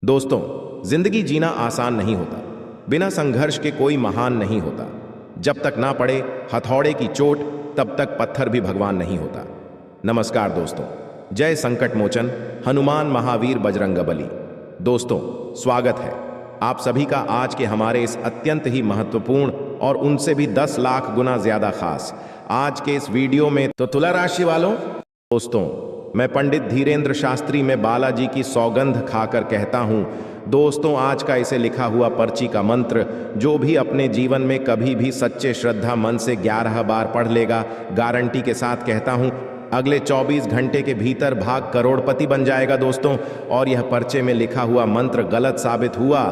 दोस्तों, जिंदगी जीना आसान नहीं होता। बिना संघर्ष के कोई महान नहीं होता। जब तक ना पड़े हथौड़े की चोट, तब तक पत्थर भी भगवान नहीं होता। नमस्कार दोस्तों, जय संकट मोचन हनुमान महावीर बजरंगबली। दोस्तों, स्वागत है आप सभी का आज के हमारे इस अत्यंत ही महत्वपूर्ण और उनसे भी 10 लाख गुना ज्यादा खास आज के इस वीडियो में। तो तुला राशि वालों, दोस्तों, मैं पंडित धीरेन्द्र शास्त्री में बालाजी की सौगंध खाकर कहता हूं, दोस्तों, आज का इसे लिखा हुआ पर्ची का मंत्र जो भी अपने जीवन में कभी भी सच्चे श्रद्धा मन से 11 बार पढ़ लेगा, गारंटी के साथ कहता हूं, अगले 24 घंटे के भीतर भाग करोड़पति बन जाएगा दोस्तों। और यह पर्चे में लिखा हुआ मंत्र गलत साबित हुआ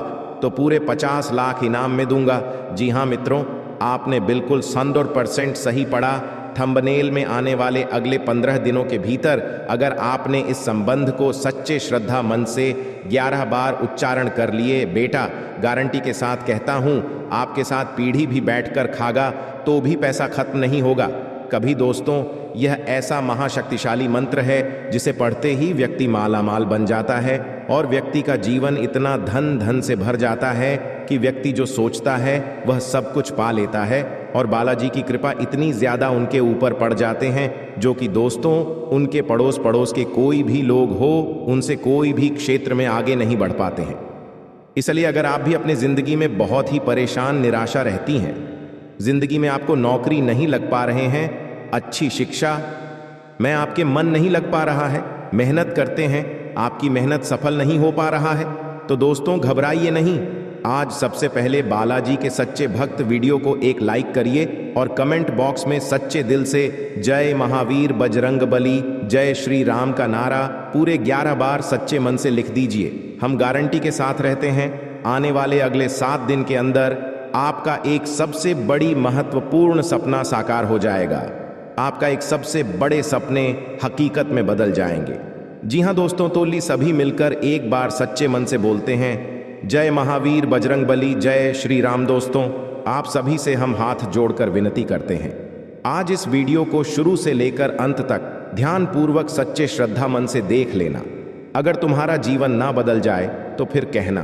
तो पूरे 50 लाख इनाम में दूंगा। जी हाँ मित्रों, आपने बिल्कुल 100% सही पढ़ा। थंबनेल में आने वाले अगले 15 दिनों के भीतर अगर आपने इस संबंध को सच्चे श्रद्धा मन से 11 बार उच्चारण कर लिए, बेटा, गारंटी के साथ कहता हूं, आपके साथ पीढ़ी भी बैठकर खागा तो भी पैसा खत्म नहीं होगा कभी। दोस्तों, यह ऐसा महाशक्तिशाली मंत्र है जिसे पढ़ते ही व्यक्ति मालामाल बन जाता है और व्यक्ति का जीवन इतना धन से भर जाता है कि व्यक्ति जो सोचता है वह सब कुछ पा लेता है। और बालाजी की कृपा इतनी ज्यादा उनके ऊपर पड़ जाते हैं जो कि दोस्तों, उनके पड़ोस के कोई भी लोग हो, उनसे कोई भी क्षेत्र में आगे नहीं बढ़ पाते हैं। इसलिए अगर आप भी अपनी जिंदगी में बहुत ही परेशान, निराशा रहती हैं, जिंदगी में आपको नौकरी नहीं लग पा रहे हैं, अच्छी शिक्षा में आपके मन नहीं लग पा रहा है, मेहनत करते हैं, आपकी मेहनत सफल नहीं हो पा रहा है, तो दोस्तों घबराइए नहीं। आज सबसे पहले बालाजी के सच्चे भक्त वीडियो को एक लाइक करिए और कमेंट बॉक्स में सच्चे दिल से जय महावीर बजरंगबली, जय श्री राम का नारा पूरे 11 बार सच्चे मन से लिख दीजिए। हम गारंटी के साथ रहते हैं, आने वाले अगले 7 दिन के अंदर आपका एक सबसे बड़ी महत्वपूर्ण सपना साकार हो जाएगा। आपका एक सबसे बड़े सपने हकीकत में बदल जाएंगे। जी हाँ दोस्तों, तो सभी मिलकर एक बार सच्चे मन से बोलते हैं, जय महावीर बजरंगबली, जय श्री राम। दोस्तों, आप सभी से हम हाथ जोड़कर विनती करते हैं, आज इस वीडियो को शुरू से लेकर अंत तक ध्यानपूर्वक सच्चे श्रद्धा मन से देख लेना। अगर तुम्हारा जीवन ना बदल जाए तो फिर कहना,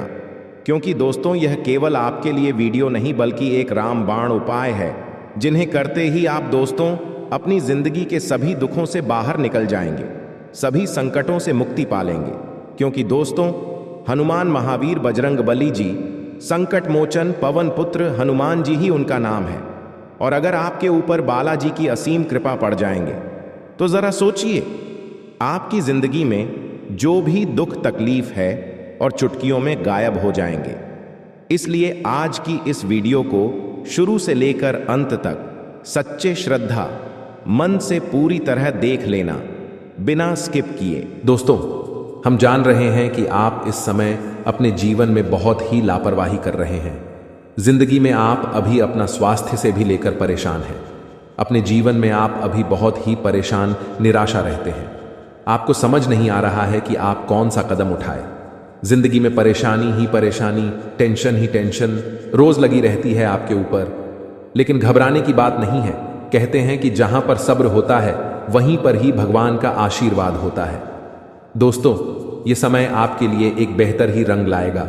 क्योंकि दोस्तों यह केवल आपके लिए वीडियो नहीं बल्कि एक रामबाण उपाय है जिन्हें करते ही आप दोस्तों अपनी जिंदगी के सभी दुखों से बाहर निकल जाएंगे, सभी संकटों से मुक्ति पालेंगे। क्योंकि दोस्तों, हनुमान महावीर बजरंगबली जी, संकट मोचन पवन पुत्र हनुमान जी ही उनका नाम है। और अगर आपके ऊपर बालाजी की असीम कृपा पड़ जाएंगे तो जरा सोचिए, आपकी जिंदगी में जो भी दुख तकलीफ है और चुटकियों में गायब हो जाएंगे। इसलिए आज की इस वीडियो को शुरू से लेकर अंत तक सच्चे श्रद्धा मन से पूरी तरह देख लेना, बिना स्किप किए। दोस्तों, हम जान रहे हैं कि आप इस समय अपने जीवन में बहुत ही लापरवाही कर रहे हैं। जिंदगी में आप अभी अपना स्वास्थ्य से भी लेकर परेशान हैं। अपने जीवन में आप अभी बहुत ही परेशान, निराशा रहते हैं। आपको समझ नहीं आ रहा है कि आप कौन सा कदम उठाए। जिंदगी में परेशानी ही परेशानी, टेंशन ही टेंशन रोज लगी रहती है आपके ऊपर। लेकिन घबराने की बात नहीं है। कहते हैं कि जहां पर सब्र होता है वहीं पर ही भगवान का आशीर्वाद होता है। दोस्तों, ये समय आपके लिए एक बेहतर ही रंग लाएगा,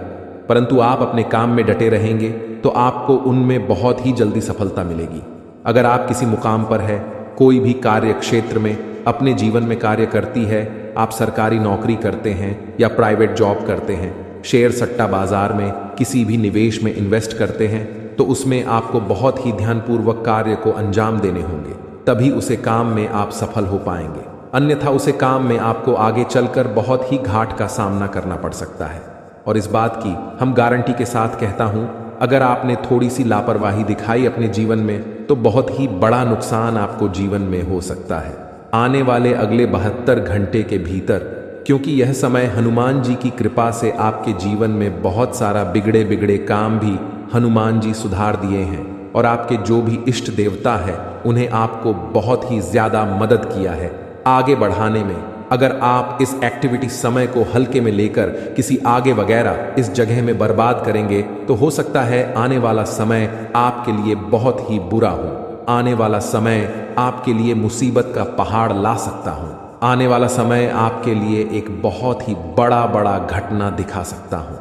परंतु आप अपने काम में डटे रहेंगे तो आपको उनमें बहुत ही जल्दी सफलता मिलेगी। अगर आप किसी मुकाम पर है, कोई भी कार्य क्षेत्र में अपने जीवन में कार्य करती है, आप सरकारी नौकरी करते हैं या प्राइवेट जॉब करते हैं, शेयर सट्टा बाजार में किसी भी निवेश में इन्वेस्ट करते हैं, तो उसमें आपको बहुत ही ध्यानपूर्वक कार्य को अंजाम देने होंगे, तभी उसे काम में आप सफल हो पाएंगे। अन्यथा उसे काम में आपको आगे चलकर बहुत ही घाट का सामना करना पड़ सकता है। और इस बात की हम गारंटी के साथ कहता हूं, अगर आपने थोड़ी सी लापरवाही दिखाई अपने जीवन में तो बहुत ही बड़ा नुकसान आपको जीवन में हो सकता है आने वाले अगले 72 घंटे के भीतर। क्योंकि यह समय हनुमान जी की कृपा से आपके जीवन में बहुत सारा बिगड़े काम भी हनुमान जी सुधार दिए हैं और आपके जो भी इष्ट देवता है उन्हें आपको बहुत ही ज्यादा मदद किया है आगे बढ़ाने में। अगर आप इस एक्टिविटी समय को हल्के में लेकर किसी आगे वगैरह इस जगह में बर्बाद करेंगे तो हो सकता है आने वाला समय आपके लिए बहुत ही बुरा हो। आने वाला समय आपके लिए मुसीबत का पहाड़ ला सकता हूं। आने वाला समय आपके लिए एक बहुत ही बड़ा घटना दिखा सकता हूं।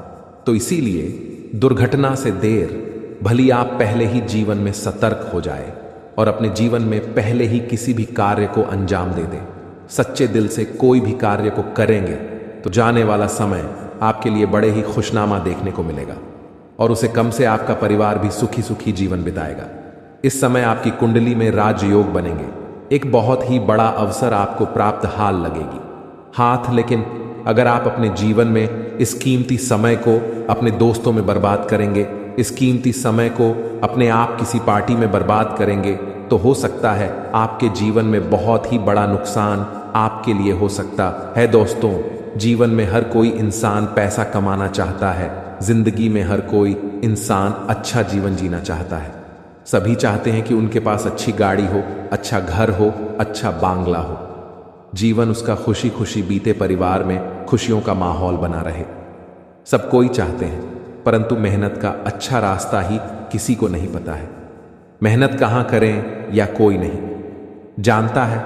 तो इसीलिए दुर्घटना से देर भली आप पहले ही जीवन में सतर्क हो जाए और अपने जीवन में पहले ही किसी भी कार्य को अंजाम दे दें। सच्चे दिल से कोई भी कार्य को करेंगे तो जाने वाला समय आपके लिए बड़े ही खुशनामा देखने को मिलेगा और उसे कम से आपका परिवार भी सुखी सुखी जीवन बिताएगा। इस समय आपकी कुंडली में राजयोग बनेंगे। एक बहुत ही बड़ा अवसर आपको प्राप्त हाल लगेगी हाथ। लेकिन अगर आप अपने जीवन में इस कीमती समय को अपने दोस्तों में बर्बाद करेंगे, इस कीमती समय को अपने आप किसी पार्टी में बर्बाद करेंगे, तो हो सकता है आपके जीवन में बहुत ही बड़ा नुकसान आपके लिए हो सकता है। दोस्तों, जीवन में हर कोई इंसान पैसा कमाना चाहता है। जिंदगी में हर कोई इंसान अच्छा जीवन जीना चाहता है। सभी चाहते हैं कि उनके पास अच्छी गाड़ी हो, अच्छा घर हो, अच्छा बांग्ला हो। जीवन उसका खुशी खुशी बीते, परिवार में खुशियों का माहौल बना रहे। सब कोई चाहते हैं, परंतु मेहनत का अच्छा रास्ता ही किसी को नहीं पता है। मेहनत कहाँ करें या कोई नहीं जानता है,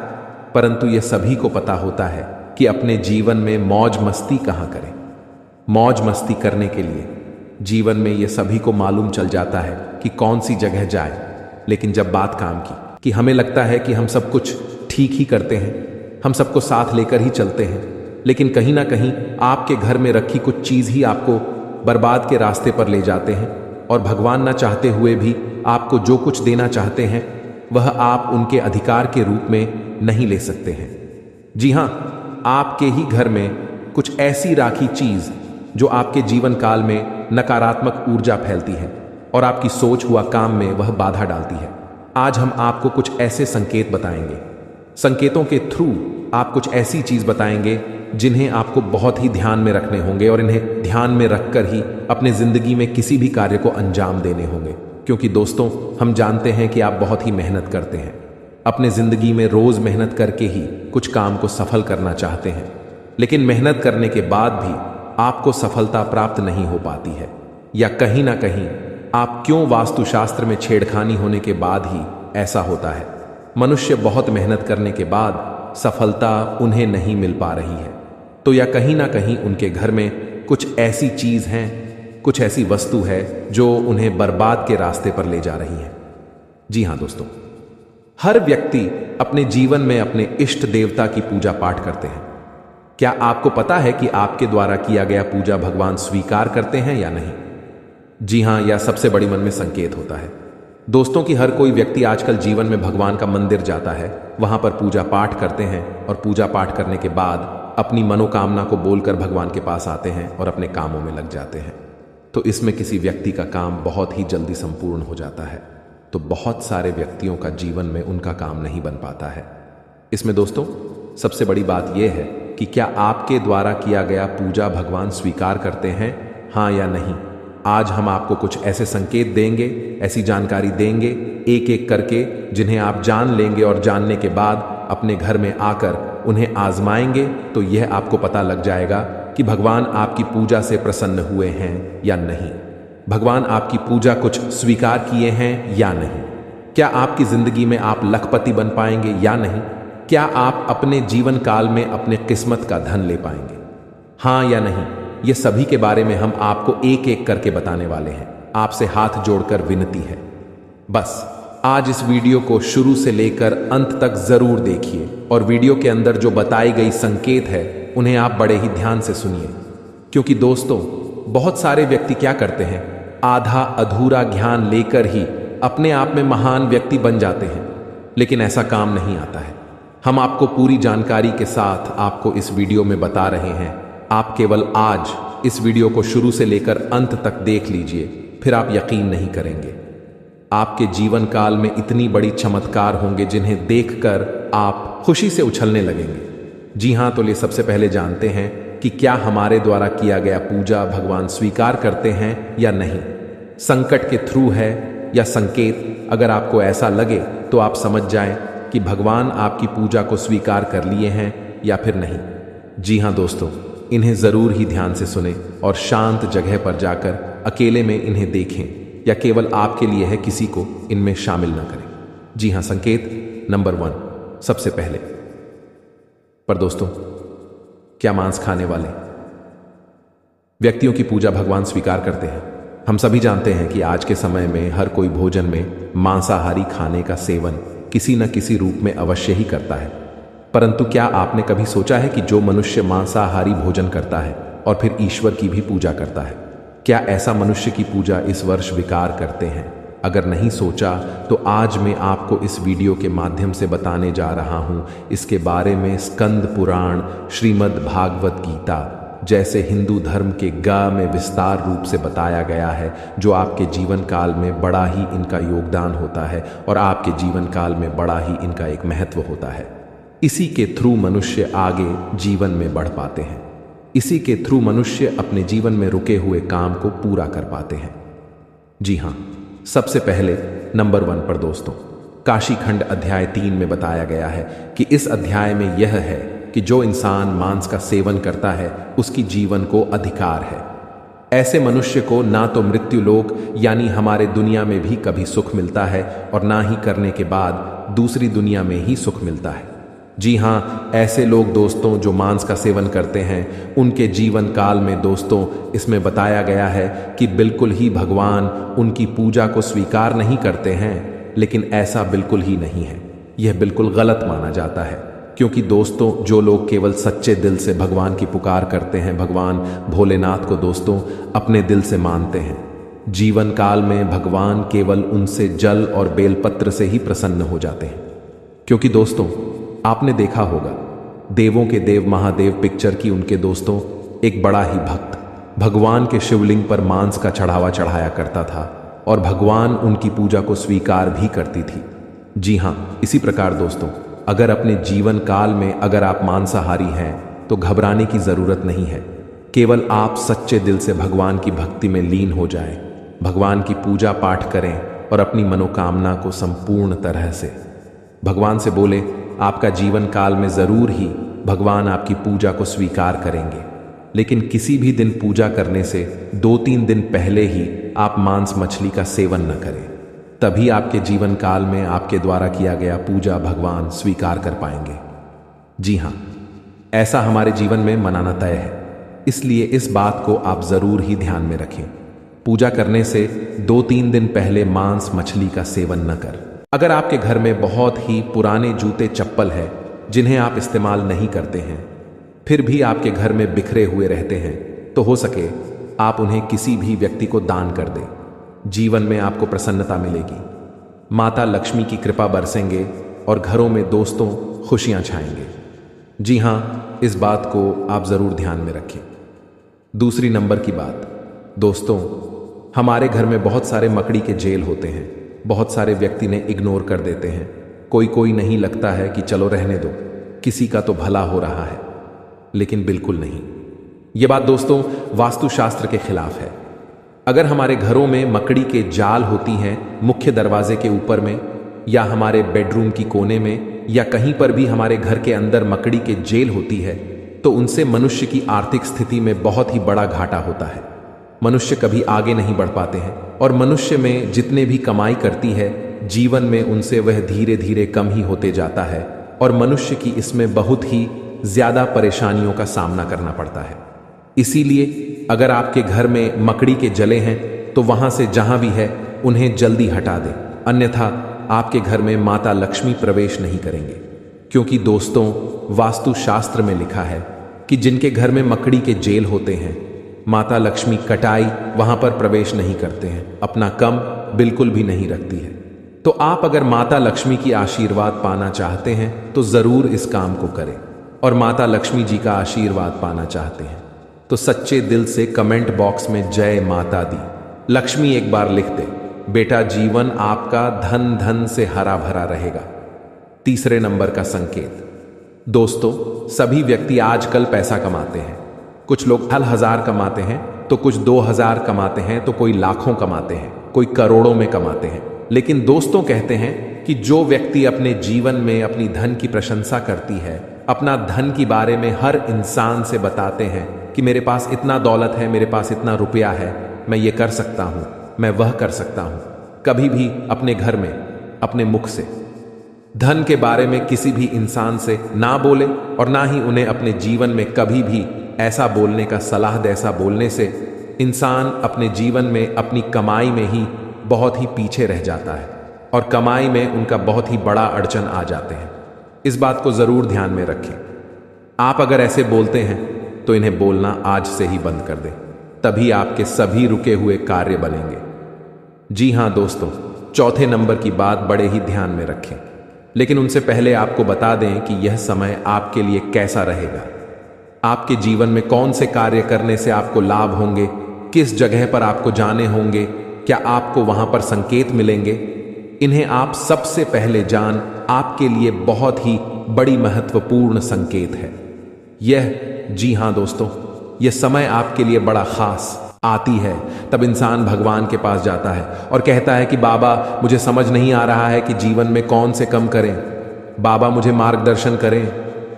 परंतु यह सभी को पता होता है कि अपने जीवन में मौज मस्ती कहाँ करें। मौज मस्ती करने के लिए जीवन में यह सभी को मालूम चल जाता है कि कौन सी जगह जाए। लेकिन जब बात काम की कि हमें लगता है कि हम सब कुछ ठीक ही करते हैं, हम सबको साथ लेकर ही चलते हैं, लेकिन कहीं ना कहीं आपके घर में रखी कुछ चीज़ ही आपको बर्बाद के रास्ते पर ले जाते हैं। और भगवान ना चाहते हुए भी आपको जो कुछ देना चाहते हैं वह आप उनके अधिकार के रूप में नहीं ले सकते हैं। जी हाँ, आपके ही घर में कुछ ऐसी राखी चीज़ जो आपके जीवन काल में नकारात्मक ऊर्जा फैलती है और आपकी सोच हुआ काम में वह बाधा डालती है। आज हम आपको कुछ ऐसे संकेत बताएंगे। संकेतों के थ्रू आप कुछ ऐसी चीज बताएंगे जिन्हें आपको बहुत ही ध्यान में रखने होंगे और इन्हें ध्यान में रखकर ही अपने जिंदगी में किसी भी कार्य को अंजाम देने होंगे। क्योंकि दोस्तों, हम जानते हैं कि आप बहुत ही मेहनत करते हैं, अपने जिंदगी में रोज मेहनत करके ही कुछ काम को सफल करना चाहते हैं, लेकिन मेहनत करने के बाद भी आपको सफलता प्राप्त नहीं हो पाती है। या कहीं ना कहीं आप क्यों वास्तुशास्त्र में छेड़खानी होने के बाद ही ऐसा होता है। मनुष्य बहुत मेहनत करने के बाद सफलता उन्हें नहीं मिल पा रही है, तो या कहीं ना कहीं उनके घर में कुछ ऐसी चीज है, कुछ ऐसी वस्तु है जो उन्हें बर्बाद के रास्ते पर ले जा रही है। जी हाँ दोस्तों, हर व्यक्ति अपने जीवन में अपने इष्ट देवता की पूजा पाठ करते हैं। क्या आपको पता है कि आपके द्वारा किया गया पूजा भगवान स्वीकार करते हैं या नहीं? जी हाँ, यह सबसे बड़ी मन में संकेत होता है दोस्तों कि हर कोई व्यक्ति आजकल जीवन में भगवान का मंदिर जाता है, वहां पर पूजा पाठ करते हैं और पूजा पाठ करने के बाद अपनी मनोकामना को बोलकर भगवान के पास आते हैं और अपने कामों में लग जाते हैं। तो इसमें किसी व्यक्ति का काम बहुत ही जल्दी संपूर्ण हो जाता है, तो बहुत सारे व्यक्तियों का जीवन में उनका काम नहीं बन पाता है। इसमें दोस्तों सबसे बड़ी बात यह है कि क्या आपके द्वारा किया गया पूजा भगवान स्वीकार करते हैं, हाँ या नहीं। आज हम आपको कुछ ऐसे संकेत देंगे, ऐसी जानकारी देंगे एक एक करके, जिन्हें आप जान लेंगे और जानने के बाद अपने घर में आकर उन्हें आजमाएंगे तो यह आपको पता लग जाएगा कि भगवान आपकी पूजा से प्रसन्न हुए हैं या नहीं, भगवान आपकी पूजा कुछ स्वीकार किए हैं या नहीं। क्या आपकी जिंदगी में आप लखपति बन पाएंगे या नहीं? क्या आप अपने जीवन काल में अपने किस्मत का धन ले पाएंगे, हाँ या नहीं? ये सभी के बारे में हम आपको एक एक करके बताने वाले हैं। आपसे हाथ जोड़कर विनती है, बस आज इस वीडियो को शुरू से लेकर अंत तक जरूर देखिए और वीडियो के अंदर जो बताई गई संकेत है उन्हें आप बड़े ही ध्यान से सुनिए। क्योंकि दोस्तों, बहुत सारे व्यक्ति क्या करते हैं, आधा अधूरा ज्ञान लेकर ही अपने आप में महान व्यक्ति बन जाते हैं, लेकिन ऐसा काम नहीं आता है। हम आपको पूरी जानकारी के साथ आपको इस वीडियो में बता रहे हैं। आप केवल आज इस वीडियो को शुरू से लेकर अंत तक देख लीजिए, फिर आप यकीन नहीं करेंगे। आपके जीवन काल में इतनी बड़ी चमत्कार होंगे जिन्हें देखकर आप खुशी से उछलने लगेंगे। जी हाँ, तो ये सबसे पहले जानते हैं कि क्या हमारे द्वारा किया गया पूजा भगवान स्वीकार करते हैं या नहीं। संकट के थ्रू है या संकेत, अगर आपको ऐसा लगे तो आप समझ जाएं कि भगवान आपकी पूजा को स्वीकार कर लिए हैं या फिर नहीं। जी हाँ दोस्तों, इन्हें जरूर ही ध्यान से सुने और शांत जगह पर जाकर अकेले में इन्हें देखें, या केवल आपके लिए है, किसी को इनमें शामिल न करें। जी हाँ, संकेत नंबर 1, सबसे पहले पर दोस्तों, क्या मांस खाने वाले व्यक्तियों की पूजा भगवान स्वीकार करते हैं? हम सभी जानते हैं कि आज के समय में हर कोई भोजन में मांसाहारी खाने का सेवन किसी न किसी रूप में अवश्य ही करता है। परंतु क्या आपने कभी सोचा है कि जो मनुष्य मांसाहारी भोजन करता है और फिर ईश्वर की भी पूजा करता है, क्या ऐसा मनुष्य की पूजा इस वर्ष विकार करते हैं? अगर नहीं सोचा तो आज मैं आपको इस वीडियो के माध्यम से बताने जा रहा हूं इसके बारे में। स्कंद पुराण, श्रीमद् भागवत गीता जैसे हिंदू धर्म के गा में विस्तार रूप से बताया गया है, जो आपके जीवन काल में बड़ा ही इनका योगदान होता है और आपके जीवन काल में बड़ा ही इनका एक महत्व होता है। इसी के थ्रू मनुष्य आगे जीवन में बढ़ पाते हैं। इसी के थ्रू मनुष्य अपने जीवन में रुके हुए काम को पूरा कर पाते हैं। जी हाँ, सबसे पहले नंबर 1 पर दोस्तों, काशी खंड अध्याय 3 में बताया गया है कि इस अध्याय में यह है कि जो इंसान मांस का सेवन करता है उसकी जीवन को अधिकार है। ऐसे मनुष्य को ना तो मृत्यु लोक यानी हमारे दुनिया में भी कभी सुख मिलता है और ना ही करने के बाद दूसरी दुनिया में ही सुख मिलता है। जी हाँ, ऐसे लोग दोस्तों जो मांस का सेवन करते हैं उनके जीवन काल में दोस्तों इसमें बताया गया है कि बिल्कुल ही भगवान उनकी पूजा को स्वीकार नहीं करते हैं। लेकिन ऐसा बिल्कुल ही नहीं है, यह बिल्कुल गलत माना जाता है। क्योंकि दोस्तों जो लोग केवल सच्चे दिल से भगवान की पुकार करते हैं, भगवान भोलेनाथ को दोस्तों अपने दिल से मानते हैं, जीवन काल में भगवान केवल उनसे जल और बेलपत्र से ही प्रसन्न हो जाते हैं। क्योंकि दोस्तों आपने देखा होगा देवों के देव महादेव पिक्चर की उनके दोस्तों एक बड़ा ही भक्त भगवान के शिवलिंग पर मांस का चढ़ावा चढ़ाया करता था और भगवान उनकी पूजा को स्वीकार भी करती थी। जी हाँ, इसी प्रकार दोस्तों अगर अपने जीवन काल में अगर आप मांसाहारी हैं तो घबराने की जरूरत नहीं है। केवल आप सच्चे दिल से भगवान की भक्ति में लीन हो जाएं, भगवान की पूजा पाठ करें और अपनी मनोकामना को संपूर्ण तरह से भगवान से बोले। आपका जीवन काल में जरूर ही भगवान आपकी पूजा को स्वीकार करेंगे। लेकिन किसी भी दिन पूजा करने से 2-3 दिन पहले ही आप मांस मछली का सेवन न करें, तभी आपके जीवन काल में आपके द्वारा किया गया पूजा भगवान स्वीकार कर पाएंगे। जी हाँ, ऐसा हमारे जीवन में मनाना तय है, इसलिए इस बात को आप जरूर ही ध्यान में रखें। पूजा करने से 2-3 दिन पहले मांस मछली का सेवन न कर। अगर आपके घर में बहुत ही पुराने जूते चप्पल है जिन्हें आप इस्तेमाल नहीं करते हैं, फिर भी आपके घर में बिखरे हुए रहते हैं, तो हो सके आप उन्हें किसी भी व्यक्ति को दान कर दें। जीवन में आपको प्रसन्नता मिलेगी, माता लक्ष्मी की कृपा बरसेंगे और घरों में दोस्तों खुशियां छाएंगे। जी हाँ, इस बात को आप जरूर ध्यान में रखें। दूसरी नंबर की बात दोस्तों, हमारे घर में बहुत सारे मकड़ी के जेल होते हैं। बहुत सारे व्यक्ति ने इग्नोर कर देते हैं। कोई नहीं लगता है कि चलो रहने दो, किसी का तो भला हो रहा है, लेकिन बिल्कुल नहीं। यह बात दोस्तों वास्तुशास्त्र के खिलाफ है। अगर हमारे घरों में मकड़ी के जाल होती हैं मुख्य दरवाजे के ऊपर में या हमारे बेडरूम की कोने में या कहीं पर भी हमारे घर के अंदर मकड़ी के जेल होती है, तो उनसे मनुष्य की आर्थिक स्थिति में बहुत ही बड़ा घाटा होता है। मनुष्य कभी आगे नहीं बढ़ पाते हैं और मनुष्य में जितने भी कमाई करती है जीवन में उनसे वह धीरे धीरे कम ही होते जाता है और मनुष्य की इसमें बहुत ही ज्यादा परेशानियों का सामना करना पड़ता है। इसीलिए अगर आपके घर में मकड़ी के जले हैं तो वहां से जहां भी है उन्हें जल्दी हटा दें, अन्यथा आपके घर में माता लक्ष्मी प्रवेश नहीं करेंगे। क्योंकि दोस्तों वास्तुशास्त्र में लिखा है कि जिनके घर में मकड़ी के जेल होते हैं माता लक्ष्मी कटाई वहां पर प्रवेश नहीं करते हैं, अपना कम बिल्कुल भी नहीं रखती है। तो आप अगर माता लक्ष्मी की आशीर्वाद पाना चाहते हैं तो जरूर इस काम को करें। और माता लक्ष्मी जी का आशीर्वाद पाना चाहते हैं तो सच्चे दिल से कमेंट बॉक्स में जय माता दी लक्ष्मी एक बार लिख दे। बेटा जीवन आपका धन धन से हरा भरा रहेगा। तीसरे नंबर का संकेत दोस्तों, सभी व्यक्ति आजकल पैसा कमाते हैं। कुछ लोग 1000 कमाते हैं तो कुछ 2000 कमाते हैं तो कोई लाखों कमाते हैं, कोई करोड़ों में कमाते हैं। लेकिन दोस्तों कहते हैं कि जो व्यक्ति अपने जीवन में अपनी धन की प्रशंसा करती है, अपना धन के बारे में हर इंसान से बताते हैं कि मेरे पास इतना दौलत है, मेरे पास इतना रुपया है, मैं ये कर सकता हूं, मैं वह कर सकता हूं, कभी भी अपने घर में अपने मुख से धन के बारे में किसी भी इंसान से ना बोले और ना ही उन्हें अपने जीवन में कभी भी ऐसा बोलने का सलाह दे। ऐसा बोलने से इंसान अपने जीवन में अपनी कमाई में ही बहुत ही पीछे रह जाता है और कमाई में उनका बहुत ही बड़ा अड़चन आ जाते हैं। इस बात को जरूर ध्यान में रखें। आप अगर ऐसे बोलते हैं तो इन्हें बोलना आज से ही बंद कर दें, तभी आपके सभी रुके हुए कार्य बनेंगे। जी हां दोस्तों, चौथे नंबर की बात बड़े ही ध्यान में रखें, लेकिन उनसे पहले आपको बता दें कि यह समय आपके लिए कैसा रहेगा। आपके जीवन में कौन से कार्य करने से आपको लाभ होंगे, किस जगह पर आपको जाने होंगे, क्या आपको वहां पर संकेत मिलेंगे, इन्हें आप सबसे पहले जान आपके लिए बहुत ही बड़ी महत्वपूर्ण संकेत है यह। जी हां दोस्तों, यह समय आपके लिए बड़ा खास आती है। तब इंसान भगवान के पास जाता है और कहता है कि बाबा, मुझे समझ नहीं आ रहा है कि जीवन में कौन से काम करें। बाबा मुझे मार्गदर्शन करें,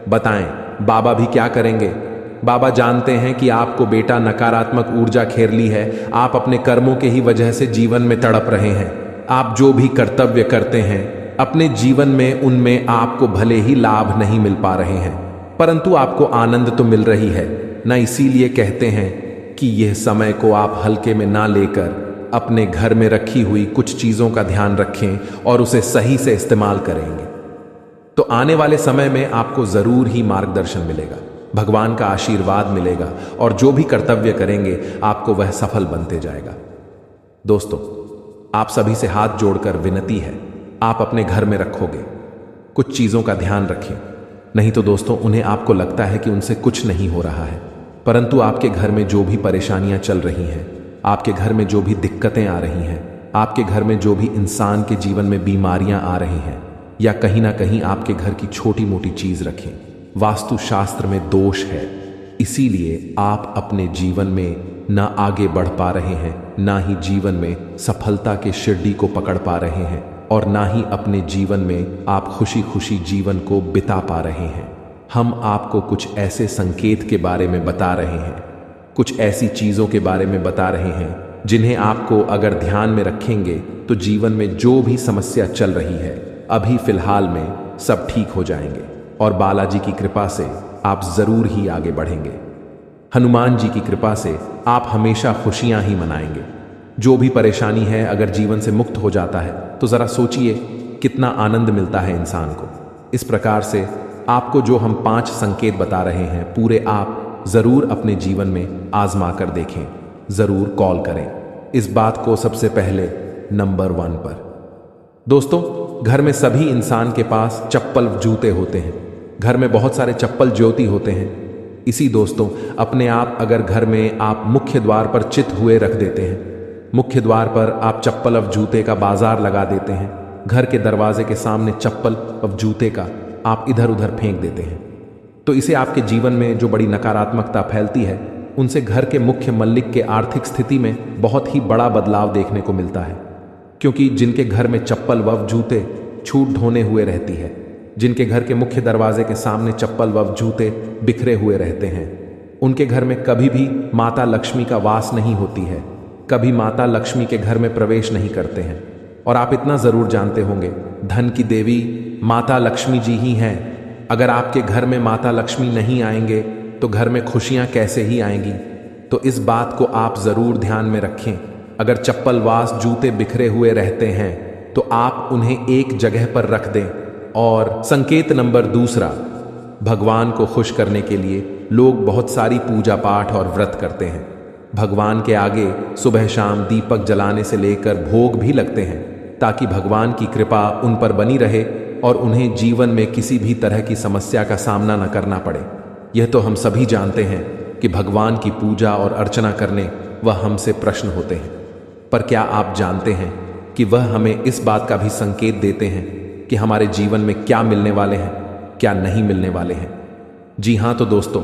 बताएं। बाबा भी क्या करेंगे? बाबा जानते हैं कि आपको बेटा नकारात्मक ऊर्जा घेर ली है। आप अपने कर्मों के ही वजह से जीवन में तड़प रहे हैं। आप जो भी कर्तव्य करते हैं अपने जीवन में, उनमें आपको भले ही लाभ नहीं मिल पा रहे हैं, परंतु आपको आनंद तो मिल रही है ना। इसीलिए कहते हैं कि यह समय को आप हल्के में ना लेकर अपने घर में रखी हुई कुछ चीजों का ध्यान रखें और उसे सही से इस्तेमाल करेंगे तो आने वाले समय में आपको जरूर ही मार्गदर्शन मिलेगा, भगवान का आशीर्वाद मिलेगा और जो भी कर्तव्य करेंगे आपको वह सफल बनते जाएगा। दोस्तों, आप सभी से हाथ जोड़कर विनती है, आप अपने घर में रखोगे कुछ चीजों का ध्यान रखें। नहीं तो दोस्तों, उन्हें आपको लगता है कि उनसे कुछ नहीं हो रहा है, परंतु आपके घर में जो भी परेशानियां चल रही हैं, आपके घर में जो भी दिक्कतें आ रही हैं, आपके घर में जो भी इंसान के जीवन में बीमारियां आ रही हैं, या कहीं ना कहीं आपके घर की छोटी मोटी चीज रखें, वास्तुशास्त्र में दोष है। इसीलिए आप अपने जीवन में ना आगे बढ़ पा रहे हैं, ना ही जीवन में सफलता के शिरडी को पकड़ पा रहे हैं और ना ही अपने जीवन में आप खुशी खुशी जीवन को बिता पा रहे हैं। हम आपको कुछ ऐसे संकेत के बारे में बता रहे हैं, कुछ ऐसी चीजों के बारे में बता रहे हैं जिन्हें आपको अगर ध्यान में रखेंगे तो जीवन में जो भी समस्या चल रही है अभी फिलहाल में सब ठीक हो जाएंगे और बालाजी की कृपा से आप जरूर ही आगे बढ़ेंगे। हनुमान जी की कृपा से आप हमेशा खुशियां ही मनाएंगे। जो भी परेशानी है अगर जीवन से मुक्त हो जाता है तो जरा सोचिए कितना आनंद मिलता है इंसान को। इस प्रकार से आपको जो हम 5 संकेत बता रहे हैं पूरे आप जरूर अपने जीवन में आजमा कर देखें, जरूर कॉल करें इस बात को सबसे पहले नंबर 1 पर। दोस्तों, घर में सभी इंसान के पास चप्पल जूते होते हैं, घर में बहुत सारे चप्पल ज्योति होते हैं। इसी दोस्तों, अपने आप अगर घर में आप मुख्य द्वार पर चित हुए रख देते हैं, मुख्य द्वार पर आप चप्पल और जूते का बाजार लगा देते हैं, घर के दरवाजे के सामने चप्पल और जूते का आप इधर उधर फेंक देते हैं, तो इसे आपके जीवन में जो बड़ी नकारात्मकता फैलती है उनसे घर के मुख्य मल्लिक के आर्थिक स्थिति में बहुत ही बड़ा बदलाव देखने को मिलता है। क्योंकि जिनके घर में चप्पल व जूते छूट ढोने हुए रहती है, जिनके घर के मुख्य दरवाजे के सामने चप्पल व जूते बिखरे हुए रहते हैं, उनके घर में कभी भी माता लक्ष्मी का वास नहीं होती है, कभी माता लक्ष्मी के घर में प्रवेश नहीं करते हैं। और आप इतना जरूर जानते होंगे, धन की देवी माता लक्ष्मी जी ही हैं। अगर आपके घर में माता लक्ष्मी नहीं आएंगे तो घर में खुशियां कैसे ही आएंगी। तो इस बात को आप जरूर ध्यान में रखें। अगर चप्पल वास जूते बिखरे हुए रहते हैं तो आप उन्हें एक जगह पर रख दें। और संकेत नंबर 2, भगवान को खुश करने के लिए लोग बहुत सारी पूजा पाठ और व्रत करते हैं। भगवान के आगे सुबह शाम दीपक जलाने से लेकर भोग भी लगते हैं ताकि भगवान की कृपा उन पर बनी रहे और उन्हें जीवन में किसी भी तरह की समस्या का सामना न करना पड़े। यह तो हम सभी जानते हैं कि भगवान की पूजा और अर्चना करने वह हमसे प्रश्न होते हैं, पर क्या आप जानते हैं कि वह हमें इस बात का भी संकेत देते हैं कि हमारे जीवन में क्या मिलने वाले हैं, क्या नहीं मिलने वाले हैं। जी हाँ, तो दोस्तों,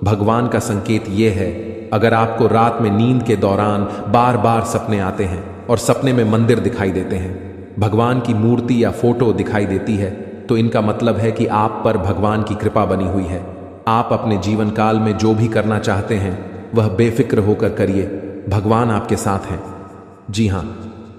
भगवान का संकेत यह है, अगर आपको रात में नींद के दौरान बार बार सपने आते हैं और सपने में मंदिर दिखाई देते हैं, भगवान की मूर्ति या फोटो दिखाई देती है, तो इनका मतलब है कि आप पर भगवान की कृपा बनी हुई है। आप अपने जीवन काल में जो भी करना चाहते हैं वह बेफिक्र होकर करिए, भगवान आपके साथ हैं। जी हाँ,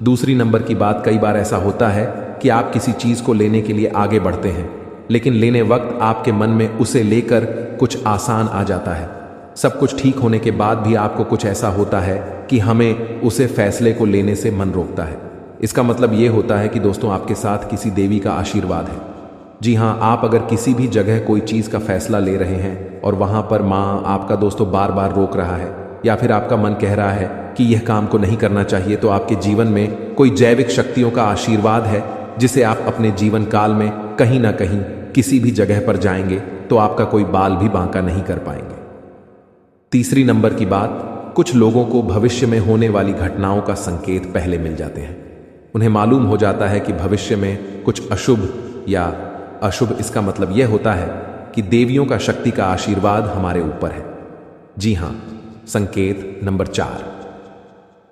2 नंबर की बात, कई बार ऐसा होता है कि आप किसी चीज को लेने के लिए आगे बढ़ते हैं, लेकिन लेने वक्त आपके मन में उसे लेकर कुछ आसान आ जाता है। सब कुछ ठीक होने के बाद भी आपको कुछ ऐसा होता है कि हमें उसे फैसले को लेने से मन रोकता है। इसका मतलब यह होता है कि दोस्तों आपके साथ किसी देवी का आशीर्वाद है। जी हाँ, आप अगर किसी भी जगह कोई चीज़ का फैसला ले रहे हैं और वहाँ पर माँ आपका दोस्तों बार बार रोक रहा है, या फिर आपका मन कह रहा है कि यह काम को नहीं करना चाहिए, तो आपके जीवन में कोई जैविक शक्तियों का आशीर्वाद है जिसे आप अपने जीवन काल में कहीं ना कहीं किसी भी जगह पर जाएंगे तो आपका कोई बाल भी बांका नहीं कर पाएंगे। तीसरी नंबर की बात, कुछ लोगों को भविष्य में होने वाली घटनाओं का संकेत पहले मिल जाते हैं। उन्हें मालूम हो जाता है कि भविष्य में कुछ अशुभ या अशुभ, इसका मतलब यह होता है कि देवियों का शक्ति का आशीर्वाद हमारे ऊपर है। जी हां, संकेत नंबर 4,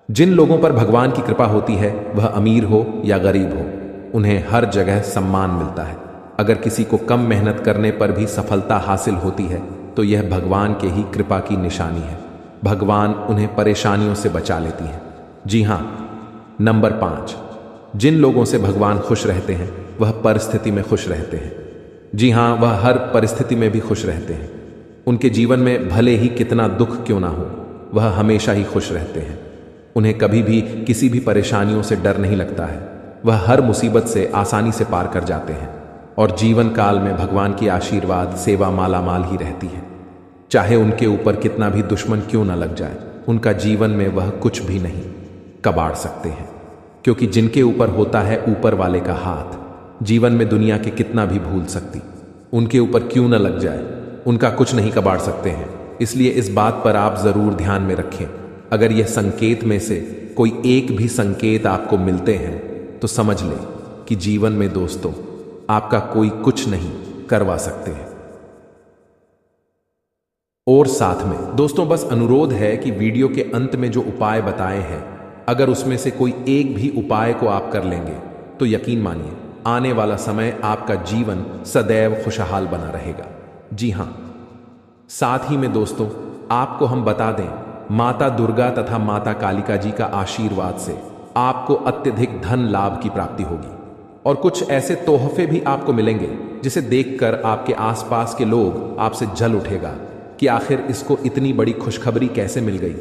जिन लोगों पर भगवान की कृपा होती है, वह अमीर हो या गरीब हो, उन्हें हर जगह सम्मान मिलता है। अगर किसी को कम मेहनत करने पर भी सफलता हासिल होती है तो यह भगवान के ही कृपा की निशानी है। भगवान उन्हें परेशानियों से बचा लेती है। जी हां, नंबर 5, जिन लोगों से भगवान खुश रहते हैं वह परिस्थिति में खुश रहते हैं। जी हां, वह हर परिस्थिति में भी खुश रहते हैं। उनके जीवन में भले ही कितना दुख क्यों ना हो, वह हमेशा ही खुश रहते हैं। उन्हें कभी भी किसी भी परेशानियों से डर नहीं लगता है। वह हर मुसीबत से आसानी से पार कर जाते हैं और जीवन काल में भगवान की आशीर्वाद सेवा मालामाल ही रहती है। चाहे उनके ऊपर कितना भी दुश्मन क्यों ना लग जाए, उनका जीवन में वह कुछ भी नहीं कबाड़ सकते हैं, क्योंकि जिनके ऊपर होता है ऊपर वाले का हाथ, जीवन में दुनिया के कितना भी भूल सकती, उनके ऊपर क्यों न लग जाए, उनका कुछ नहीं कबाड़ सकते हैं। इसलिए इस बात पर आप जरूर ध्यान में रखें। अगर यह संकेत में से कोई एक भी संकेत आपको मिलते हैं तो समझ लें कि जीवन में दोस्तों आपका कोई कुछ नहीं करवा सकते हैं। और साथ में दोस्तों बस अनुरोध है कि वीडियो के अंत में जो उपाय बताए हैं, अगर उसमें से कोई एक भी उपाय को आप कर लेंगे तो यकीन मानिए आने वाला समय आपका जीवन सदैव खुशहाल बना रहेगा। जी हां, साथ ही में दोस्तों आपको हम बता दें, माता दुर्गा तथा माता कालिका जी का आशीर्वाद से आपको अत्यधिक धन लाभ की प्राप्ति होगी और कुछ ऐसे तोहफे भी आपको मिलेंगे जिसे देखकर आपके आसपास के लोग आपसे जल उठेगा कि आखिर इसको इतनी बड़ी खुशखबरी कैसे मिल गई,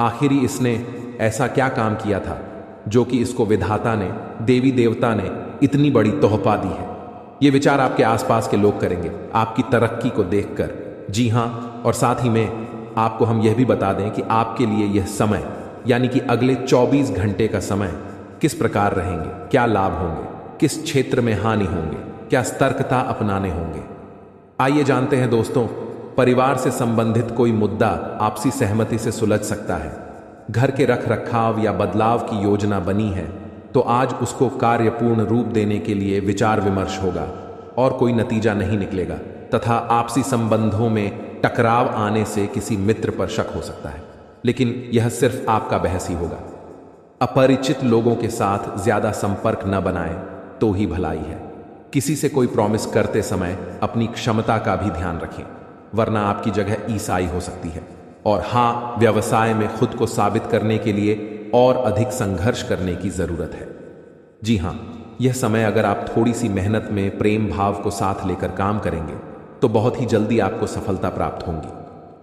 आखिर ही इसने ऐसा क्या काम किया था जो कि इसको विधाता ने, देवी देवता ने इतनी बड़ी तोहफा दी है। ये विचार आपके आसपास के लोग करेंगे आपकी तरक्की को देखकर। जी हां, और साथ ही में आपको हम यह भी बता दें कि आपके लिए यह समय यानी कि अगले 24 घंटे का समय किस प्रकार रहेंगे, क्या लाभ होंगे, किस क्षेत्र में हानि होंगे, क्या सतर्कता अपनाने होंगे। आइए जानते हैं दोस्तों, परिवार से संबंधित कोई मुद्दा आपसी सहमति से सुलझ सकता है। घर के रख रखाव या बदलाव की योजना बनी है तो आज उसको कार्यपूर्ण रूप देने के लिए विचार विमर्श होगा और कोई नतीजा नहीं निकलेगा, तथा आपसी संबंधों में टकराव आने से किसी मित्र पर शक हो सकता है, लेकिन यह सिर्फ आपका बहस ही होगा। अपरिचित लोगों के साथ ज्यादा संपर्क न बनाएं तो ही भलाई है। किसी से कोई प्रॉमिस करते समय अपनी क्षमता का भी ध्यान रखें, वरना आपकी जगह ईसाई हो सकती है। और हाँ, व्यवसाय में खुद को साबित करने के लिए और अधिक संघर्ष करने की जरूरत है। जी हां, यह समय अगर आप थोड़ी सी मेहनत में प्रेम भाव को साथ लेकर काम करेंगे तो बहुत ही जल्दी आपको सफलता प्राप्त होगी।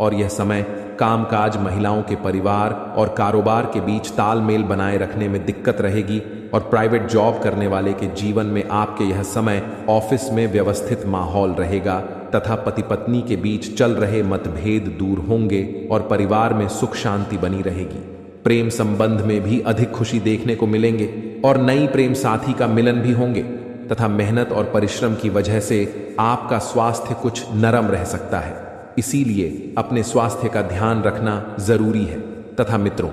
और यह समय कामकाज, महिलाओं के परिवार और कारोबार के बीच तालमेल बनाए रखने में दिक्कत रहेगी, और प्राइवेट जॉब करने वाले के जीवन में आपके यह समय ऑफिस में व्यवस्थित माहौल रहेगा तथा पति पत्नी के बीच चल रहे मतभेद दूर होंगे और परिवार में सुख शांति बनी रहेगी। प्रेम संबंध में भी अधिक खुशी देखने को मिलेंगे और नई प्रेम साथी का मिलन भी होंगे, तथा मेहनत और परिश्रम की वजह से आपका स्वास्थ्य कुछ नरम रह सकता है। इसीलिए अपने स्वास्थ्य का ध्यान रखना जरूरी है। तथा मित्रों,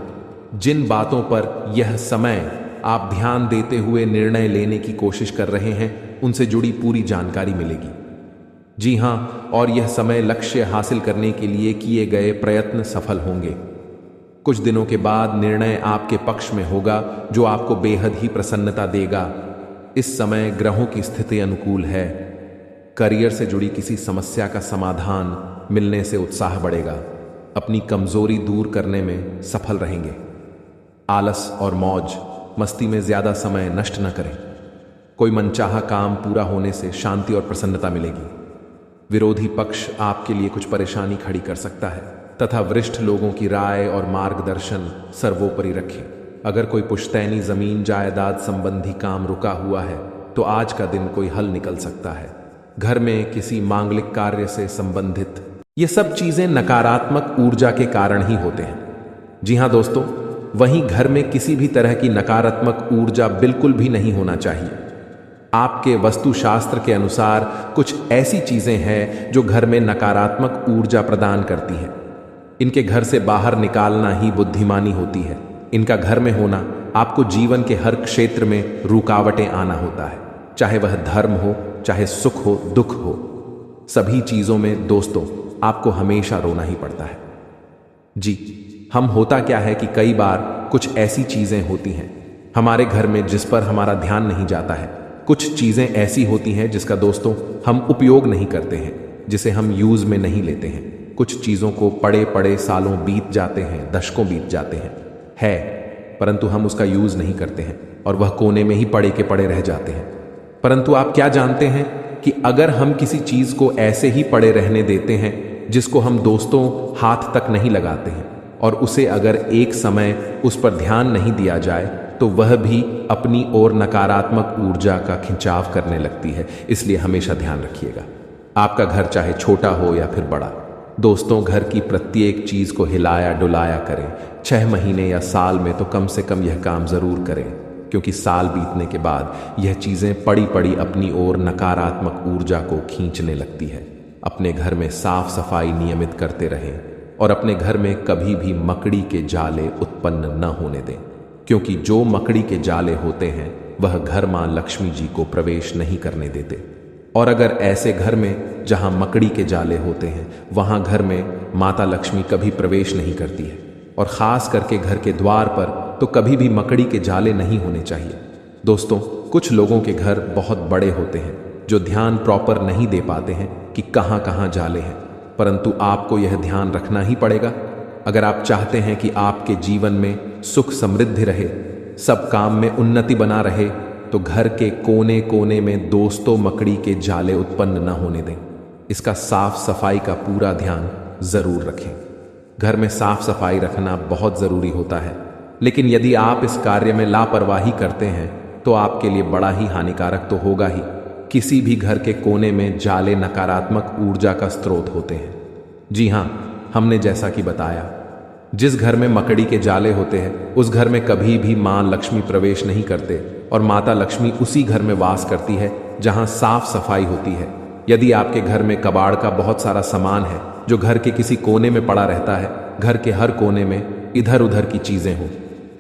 जिन बातों पर यह समय आप ध्यान देते हुए निर्णय लेने की कोशिश कर रहे हैं, उनसे जुड़ी पूरी जानकारी मिलेगी। जी हां, और यह समय लक्ष्य हासिल करने के लिए किए गए प्रयत्न सफल होंगे। कुछ दिनों के बाद निर्णय आपके पक्ष में होगा जो आपको बेहद ही प्रसन्नता देगा। इस समय ग्रहों की स्थिति अनुकूल है। करियर से जुड़ी किसी समस्या का समाधान मिलने से उत्साह बढ़ेगा। अपनी कमजोरी दूर करने में सफल रहेंगे। आलस और मौज मस्ती में ज्यादा समय नष्ट न करें। कोई मनचाहा काम पूरा होने से शांति और प्रसन्नता मिलेगी। विरोधी पक्ष आपके लिए कुछ परेशानी खड़ी कर सकता है तथा वरिष्ठ लोगों की राय और मार्गदर्शन सर्वोपरि रखें। अगर कोई पुश्तैनी जमीन जायदाद संबंधी काम रुका हुआ है तो आज का दिन कोई हल निकल सकता है। घर में किसी मांगलिक कार्य से संबंधित ये सब चीजें नकारात्मक ऊर्जा के कारण ही होते हैं। जी हाँ दोस्तों, वहीं घर में किसी भी तरह की नकारात्मक ऊर्जा बिल्कुल भी नहीं होना चाहिए। आपके वास्तुशास्त्र के अनुसार कुछ ऐसी चीजें हैं जो घर में नकारात्मक ऊर्जा प्रदान करती हैं। इनके घर से बाहर निकालना ही बुद्धिमानी होती है। इनका घर में होना आपको जीवन के हर क्षेत्र में रुकावटें आना होता है, चाहे वह धर्म हो, चाहे सुख हो, दुख हो। सभी चीजों में दोस्तों आपको हमेशा रोना ही पड़ता है। जी, हम होता क्या है कि कई बार कुछ ऐसी चीजें होती हैं हमारे घर में जिस पर हमारा ध्यान नहीं जाता है। कुछ चीजें ऐसी होती हैं जिसका दोस्तों हम उपयोग नहीं करते हैं, जिसे हम यूज में नहीं लेते हैं। कुछ चीजों को पड़े पड़े सालों बीत जाते हैं, दशकों बीत जाते हैं परंतु हम उसका यूज नहीं करते हैं और वह कोने में ही पड़े के पड़े रह जाते हैं। परंतु आप क्या जानते हैं कि अगर हम किसी चीज को ऐसे ही पड़े रहने देते हैं जिसको हम दोस्तों हाथ तक नहीं लगाते हैं और उसे अगर एक समय उस पर ध्यान नहीं दिया जाए तो वह भी अपनी ओर नकारात्मक ऊर्जा का खिंचाव करने लगती है। इसलिए हमेशा ध्यान रखिएगा, आपका घर चाहे छोटा हो या फिर बड़ा। दोस्तों, घर की प्रत्येक चीज को हिलाया डुलाया करें। 6 महीने या साल में तो कम से कम यह काम जरूर करें, क्योंकि साल बीतने के बाद यह चीजें पड़ी पड़ी अपनी ओर नकारात्मक ऊर्जा को खींचने लगती है। अपने घर में साफ सफाई नियमित करते रहें और अपने घर में कभी भी मकड़ी के जाले उत्पन्न न होने दें, क्योंकि जो मकड़ी के जाले होते हैं वह घर मां लक्ष्मी जी को प्रवेश नहीं करने देते। और अगर ऐसे घर में जहां मकड़ी के जाले होते हैं वहां घर में माता लक्ष्मी कभी प्रवेश नहीं करती है। और खास करके घर के द्वार पर तो कभी भी मकड़ी के जाले नहीं होने चाहिए। दोस्तों, कुछ लोगों के घर बहुत बड़े होते हैं जो ध्यान प्रॉपर नहीं दे पाते हैं कि कहां कहां जाले हैं, परंतु आपको यह ध्यान रखना ही पड़ेगा। अगर आप चाहते हैं कि आपके जीवन में सुख समृद्धि रहे, सब काम में उन्नति बना रहे, तो घर के कोने कोने में दोस्तों मकड़ी के जाले उत्पन्न न होने दें। इसका साफ सफाई का पूरा ध्यान जरूर रखें। घर में साफ सफाई रखना बहुत जरूरी होता है, लेकिन यदि आप इस कार्य में लापरवाही करते हैं तो आपके लिए बड़ा ही हानिकारक तो होगा ही। किसी भी घर के कोने में जाले नकारात्मक ऊर्जा का स्रोत होते हैं। जी हाँ, हमने जैसा कि बताया, जिस घर में मकड़ी के जाले होते हैं उस घर में कभी भी मां लक्ष्मी प्रवेश नहीं करते और माता लक्ष्मी उसी घर में वास करती है जहां साफ सफाई होती है। यदि आपके घर में कबाड़ का बहुत सारा सामान है जो घर के किसी कोने में पड़ा रहता है, घर के हर कोने में इधर उधर की चीजें हो,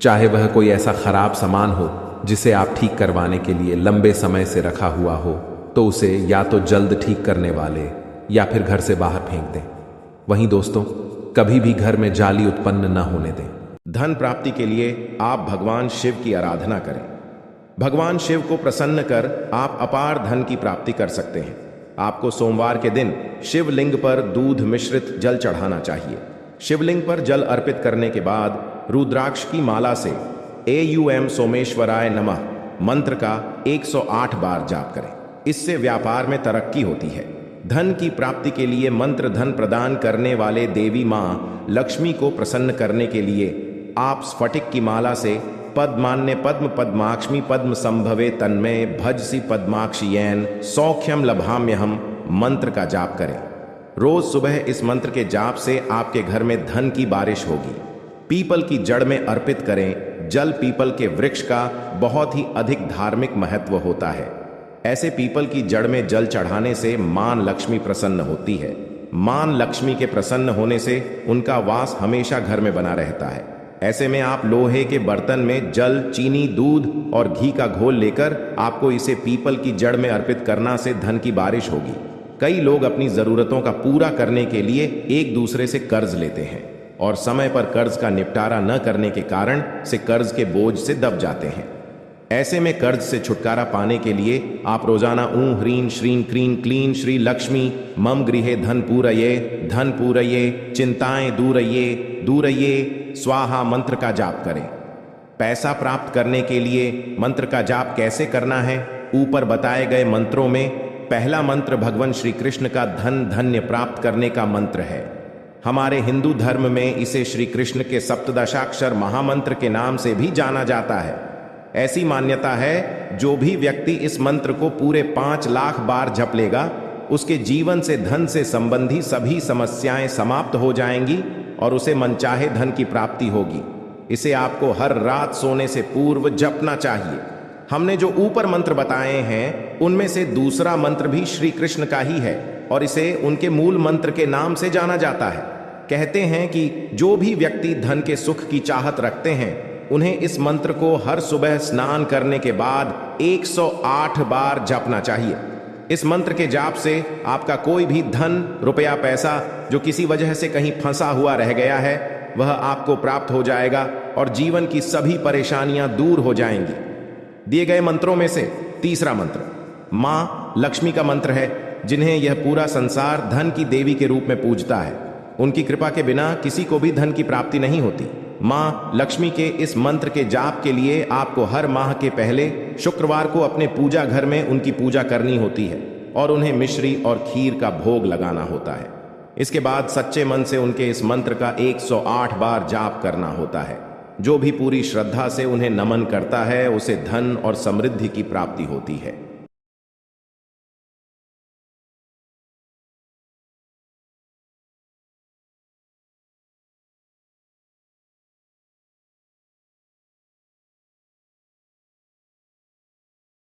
चाहे वह कोई ऐसा खराब सामान हो जिसे आप ठीक करवाने के लिए लंबे समय से रखा हुआ हो, तो उसे या तो जल्द ठीक करने वाले या फिर घर से बाहर फेंक दें। वहीं दोस्तों, कभी भी घर में जाली उत्पन्न न होने दें। धन प्राप्ति के लिए आप भगवान शिव की आराधना करें। भगवान शिव को प्रसन्न कर आप अपार धन की प्राप्ति कर सकते हैं। आपको सोमवार के दिन शिवलिंग पर दूध मिश्रित जल चढ़ाना चाहिए। शिवलिंग पर जल अर्पित करने के बाद रुद्राक्ष की माला से AUM सोमेश्वराय नमः मंत्र का 108 बार जाप करें। इससे व्यापार में तरक्की होती है। धन की प्राप्ति के लिए मंत्र धन प्रदान करने वाले देवी मां लक्ष्मी को प्रसन्न करने के लिए आप स्फटिक की माला से पद्मान्य पद्म पद्माक्ष्मी पद्म संभवे तन्मय भजसी पद्माक्षियैन सौख्यम लभाम्यहम मंत्र का जाप करें। रोज सुबह इस मंत्र के जाप से आपके घर में धन की बारिश होगी। पीपल की जड़ में अर्पित करें। जल पीपल के वृक्ष का बहुत ही अधिक धार्मिक महत्व होता है। ऐसे पीपल की जड़ में जल चढ़ाने से मां लक्ष्मी प्रसन्न होती है। मां लक्ष्मी के प्रसन्न होने से उनका वास हमेशा घर में बना रहता है। ऐसे में आप लोहे के बर्तन में जल, चीनी, दूध और घी का घोल लेकर आपको इसे पीपल की जड़ में अर्पित करना से धन की बारिश होगी। कई लोग अपनी जरूरतों का पूरा करने के लिए एक दूसरे से कर्ज लेते हैं और समय पर कर्ज का निपटारा न करने के कारण से कर्ज के बोझ से दब जाते हैं। ऐसे में कर्ज से छुटकारा पाने के लिए आप रोजाना ऊं ह्रीं श्रीं क्रीं क्लीं श्री लक्ष्मी मम गृहे धन पूरये चिंताएं दूरये स्वाहा मंत्र का जाप करें। पैसा प्राप्त करने के लिए मंत्र का जाप कैसे करना है, ऊपर बताए गए मंत्रों में पहला मंत्र भगवान श्री कृष्ण का धन धान्य प्राप्त करने का मंत्र है। हमारे हिंदू धर्म में इसे श्री कृष्ण के सप्तदशाक्षर महामंत्र के नाम से भी जाना जाता है। ऐसी मान्यता है जो भी व्यक्ति इस मंत्र को पूरे 5 लाख बार जप लेगा उसके जीवन से धन से संबंधी सभी समस्याएं समाप्त हो जाएंगी और उसे मनचाहे धन की प्राप्ति होगी। इसे आपको हर रात सोने से पूर्व जपना चाहिए। हमने जो ऊपर मंत्र बताए हैं उनमें से दूसरा मंत्र भी श्री कृष्ण का ही है और इसे उनके मूल मंत्र के नाम से जाना जाता है। कहते हैं कि जो भी व्यक्ति धन के सुख की चाहत रखते हैं उन्हें इस मंत्र को हर सुबह स्नान करने के बाद 108 बार जपना चाहिए। इस मंत्र के जाप से आपका कोई भी धन रुपया पैसा जो किसी वजह से कहीं फंसा हुआ रह गया है वह आपको प्राप्त हो जाएगा और जीवन की सभी परेशानियां दूर हो जाएंगी। दिए गए मंत्रों में से तीसरा मंत्र मां लक्ष्मी का मंत्र है, जिन्हें यह पूरा संसार धन की देवी के रूप में पूजता है। उनकी कृपा के बिना किसी को भी धन की प्राप्ति नहीं होती। मां लक्ष्मी के इस मंत्र के जाप के लिए आपको हर माह के पहले शुक्रवार को अपने पूजा घर में उनकी पूजा करनी होती है और उन्हें मिश्री और खीर का भोग लगाना होता है। इसके बाद सच्चे मन से उनके इस मंत्र का 108 बार जाप करना होता है। जो भी पूरी श्रद्धा से उन्हें नमन करता है उसे धन और समृद्धि की प्राप्ति होती है।